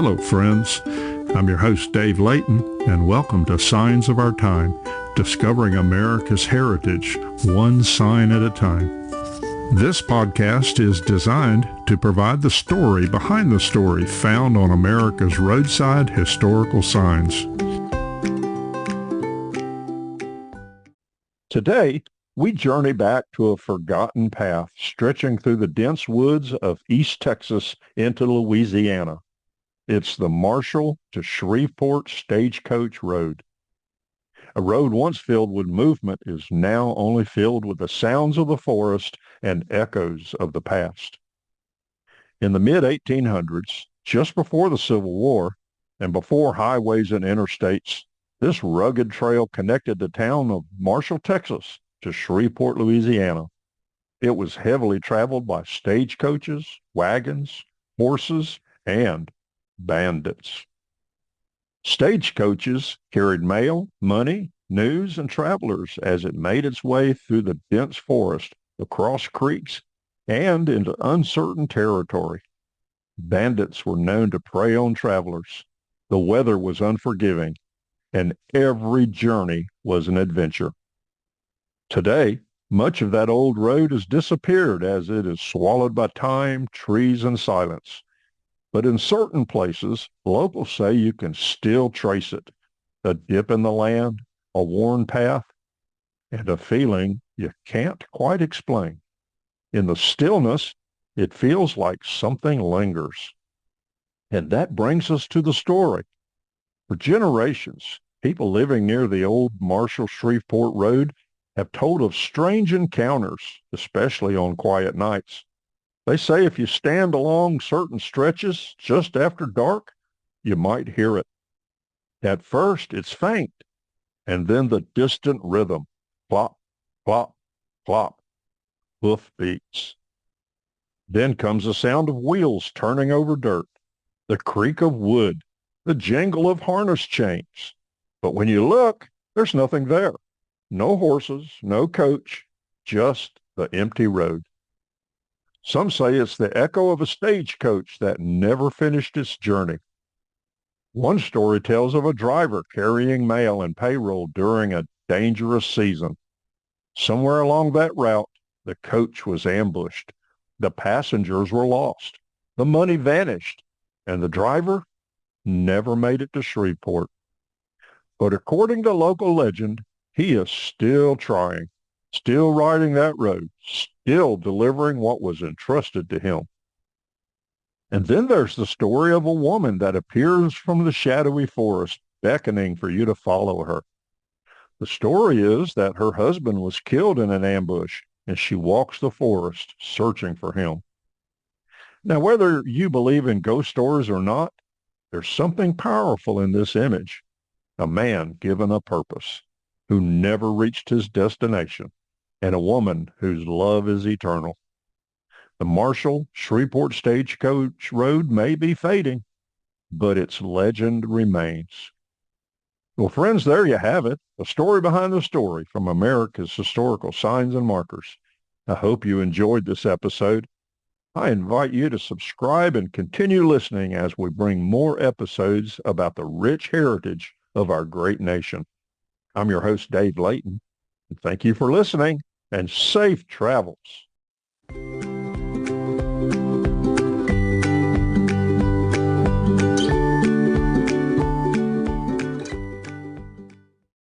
Hello, friends. I'm your host, Dave Layton, and welcome to Signs of Our Time, discovering America's heritage, one sign at a time. This podcast is designed to provide the story behind the story found on America's roadside historical signs. Today, we journey back to a forgotten path stretching through the dense woods of East Texas into Louisiana. It's the Marshall to Shreveport Stagecoach Road. A road once filled with movement is now only filled with the sounds of the forest and echoes of the past. In the mid-1800s, just before the Civil War and before highways and interstates, this rugged trail connected the town of Marshall, Texas to Shreveport, Louisiana. It was heavily traveled by stagecoaches, wagons, horses, and bandits. Stagecoaches carried mail, money, news, and travelers as it made its way through the dense forest, across creeks, and into uncertain territory. Bandits were known to prey on travelers. The weather was unforgiving, and every journey was an adventure. Today, much of that old road has disappeared as it is swallowed by time, trees, and silence. But in certain places, locals say you can still trace it. A dip in the land, a worn path, and a feeling you can't quite explain. In the stillness, it feels like something lingers. And that brings us to the story. For generations, people living near the old Marshall-Shreveport Road have told of strange encounters, especially on quiet nights. They say if you stand along certain stretches just after dark, you might hear it. At first, it's faint, and then the distant rhythm, plop, plop, plop, hoofbeats. Then comes the sound of wheels turning over dirt, the creak of wood, the jingle of harness chains. But when you look, there's nothing there. No horses, no coach, just the empty road. Some say it's the echo of a stagecoach that never finished its journey. One story tells of a driver carrying mail and payroll during a dangerous season. Somewhere along that route, the coach was ambushed. The passengers were lost. The money vanished, and the driver never made it to Shreveport. But according to local legend, he is still trying, still riding that road, still delivering what was entrusted to him. And then there's the story of a woman that appears from the shadowy forest, beckoning for you to follow her. The story is that her husband was killed in an ambush, and she walks the forest searching for him. Now, whether you believe in ghost stories or not, there's something powerful in this image. A man given a purpose, who never reached his destination, and a woman whose love is eternal. The Marshall-Shreveport Stagecoach Road may be fading, but its legend remains. Well, friends, there you have it, a story behind the story from America's historical signs and markers. I hope you enjoyed this episode. I invite you to subscribe and continue listening as we bring more episodes about the rich heritage of our great nation. I'm your host, Dave Layton. Thank you for listening, and safe travels.